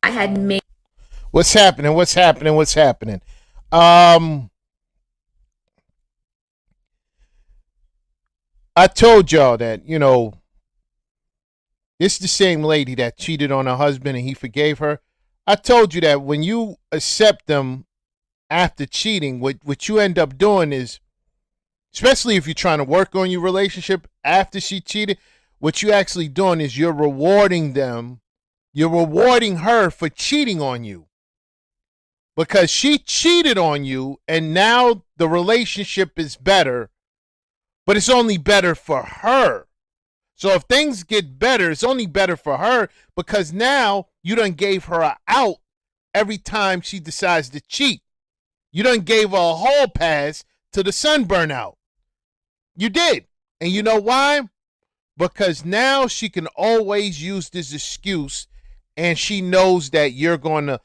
I had made. What's happening? What's happening? What's happening? Um, I told y'all that, this is the same lady that cheated on her husband and he forgave her. I told you that when you accept them after cheating, what you end up doing is, especially if you're trying to work on your relationship after she cheated, what you actually doing is you're rewarding them. You're rewarding her for cheating on you because she cheated on you and now the relationship is better, but it's only better for her. So if things get better, it's only better for her because now you done gave her an out every time she decides to cheat. You done gave her a hall pass to the sunburn out. You did. And you know why? Because now she can always use this excuse and she knows that you're going to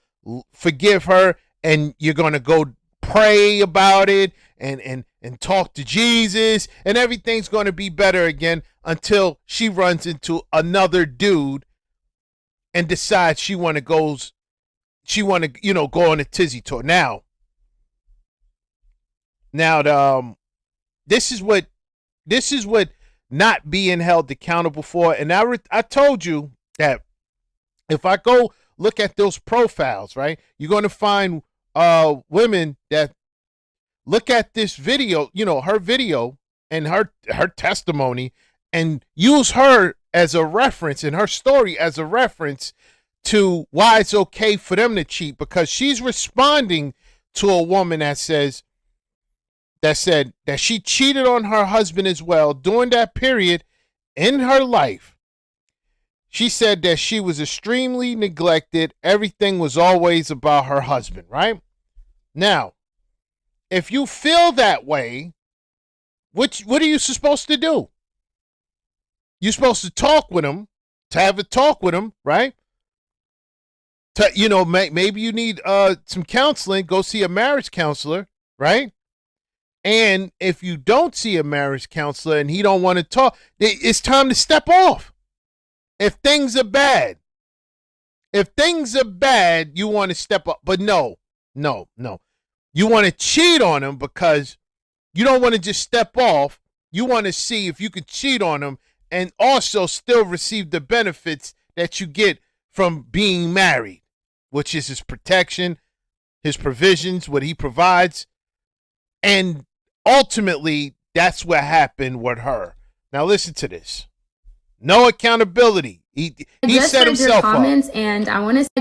forgive her and you're going to go pray about it and talk to Jesus and everything's going to be better again until she runs into another dude and decides she want to go on a tizzy tour. Now, this is what not being held accountable for. And I told you that if I go look at those profiles, right, you're going to find women that look at this video, her video and her testimony and use her as a reference and her story as a reference to why it's okay for them to cheat, because she's responding to a woman that said that she cheated on her husband as well during that period in her life. She said that she was extremely neglected. Everything was always about her husband, right? Now, if you feel that way, what are you supposed to do? You're supposed to talk with him, to have a talk with him, right? Maybe you need some counseling. Go see a marriage counselor, right? And if you don't see a marriage counselor and he don't want to talk, it's time to step off. If things are bad, you want to step up. But no. You want to cheat on him because you don't want to just step off. You want to see if you can cheat on him and also still receive the benefits that you get from being married, which is his protection, his provisions, what he provides. And ultimately, that's what happened with her. Now listen to this. No accountability. He set himself up. I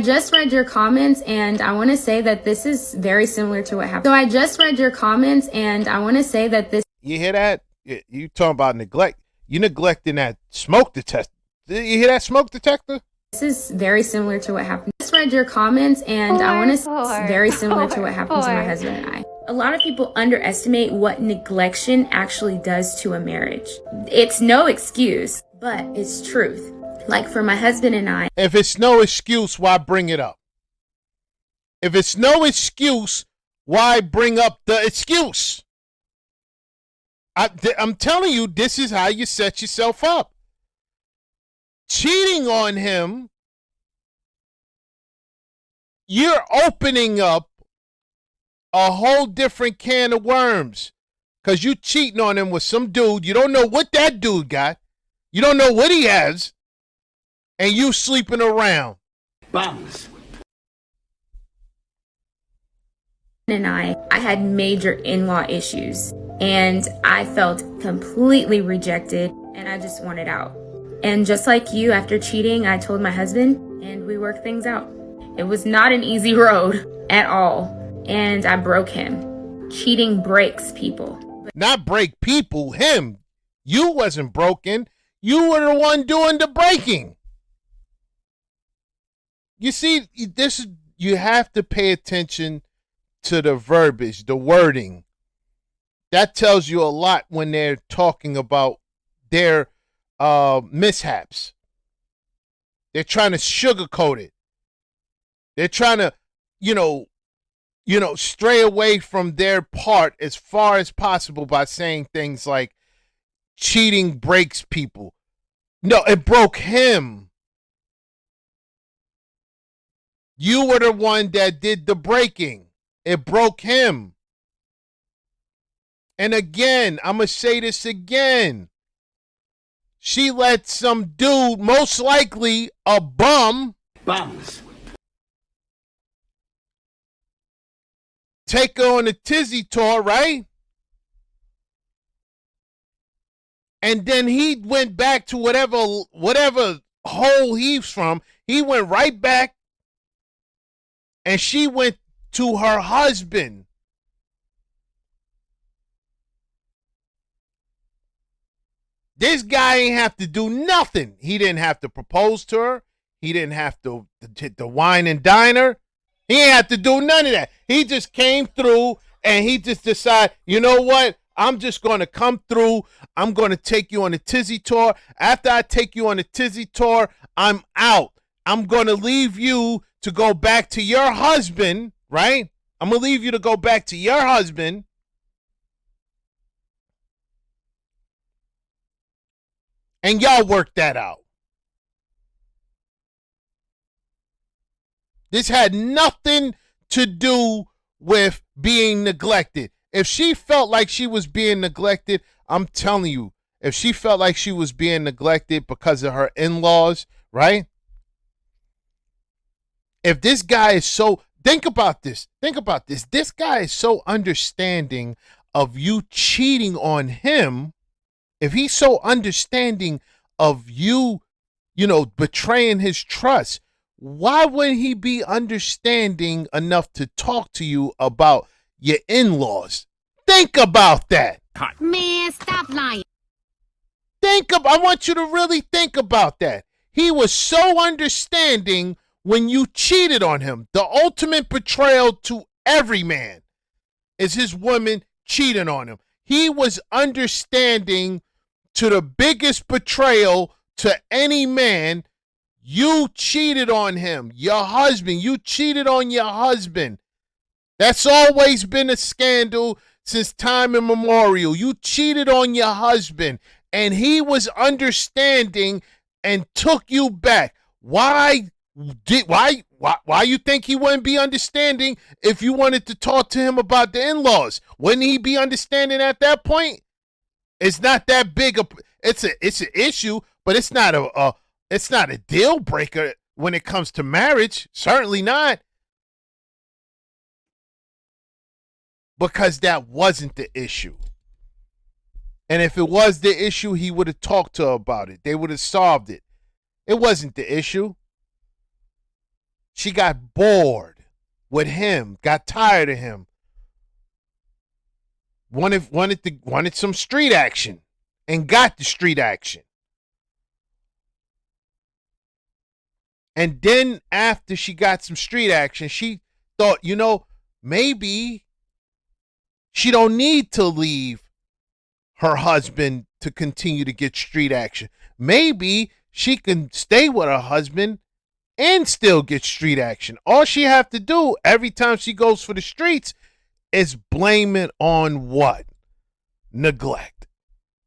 just read your comments and I want to say that this is very similar to what happened. So I just read your comments and I want to say that this. You hear that? You talking about neglect. You neglecting that smoke detector. You hear that smoke detector? This is very similar to what happened. I just read your comments and I want to say it's very similar to what happened to my husband and I. A lot of people underestimate what neglection actually does to a marriage. It's no excuse, but it's truth. Like for my husband and I. If it's no excuse, why bring it up? If it's no excuse, why bring up the excuse? I'm telling you, this is how you set yourself up. Cheating on him, you're opening up a whole different can of worms because you cheating on him with some dude. You don't know what that dude got. You don't know what he has. And you sleeping around. Bums. And I had major in-law issues and I felt completely rejected and I just wanted out. And just like you, after cheating, I told my husband and we worked things out. It was not an easy road at all. And I broke him. Cheating breaks people. Not break people, him. You wasn't broken. You were the one doing the breaking. You see, you have to pay attention to the verbiage, the wording. That tells you a lot when they're talking about their mishaps. They're trying to sugarcoat it. They're trying to, stray away from their part as far as possible by saying things like cheating breaks people. No, it broke him. You were the one that did the breaking. It broke him. And again, I'm going to say this again. She let some dude, most likely a bums, take her on a tizzy tour, right? And then he went back to whatever hole he's from. He went right back, and she went to her husband. This guy ain't have to do nothing. He didn't have to propose to her. He didn't have to wine and dine her. He ain't have to do none of that. He just came through and he just decided, you know what? I'm just going to come through. I'm going to take you on a tizzy tour. After I take you on a tizzy tour, I'm out. I'm going to leave you to go back to your husband, right? I'm going to leave you to go back to your husband. And y'all work that out. This had nothing to do with being neglected. If she felt like she was being neglected, I'm telling you, if she felt like she was being neglected because of her in-laws, right? If this guy is so, think about this. This guy is so understanding of you cheating on him. If he's so understanding of you, betraying his trust, why wouldn't he be understanding enough to talk to you about your in-laws? Think about that. Man, stop lying. I want you to really think about that. He was so understanding when you cheated on him. The ultimate betrayal to every man is his woman cheating on him. He was understanding to the biggest betrayal to any man. You cheated on him, your husband. You cheated on your husband. That's always been a scandal since time immemorial. You cheated on your husband, and he was understanding and took you back. Why you think he wouldn't be understanding if you wanted to talk to him about the in-laws? Wouldn't he be understanding at that point? It's not that big it's an issue, but it's not a deal breaker when it comes to marriage. Certainly not. Because that wasn't the issue. And if it was the issue, he would have talked to her about it. They would have solved it. It wasn't the issue. She got bored with him, got tired of him. Wanted some street action and got the street action. And then after she got some street action, she thought, maybe she don't need to leave her husband to continue to get street action. Maybe she can stay with her husband and still get street action. All she have to do every time she goes for the streets is blame it on what? Neglect.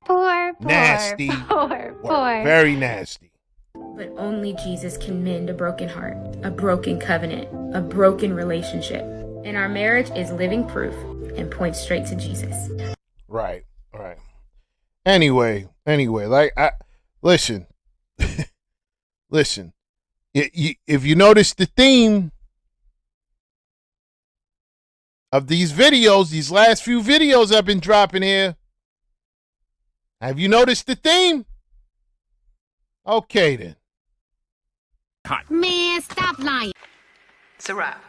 Poor. Nasty. Poor. Very nasty. But only Jesus can mend a broken heart, a broken covenant, a broken relationship. And our marriage is living proof and points straight to Jesus. Right. Anyway, listen. Listen. If you notice the theme of these videos, these last few videos I've been dropping here, have you noticed the theme? Okay, then. Man, stop lying. It's a wrap.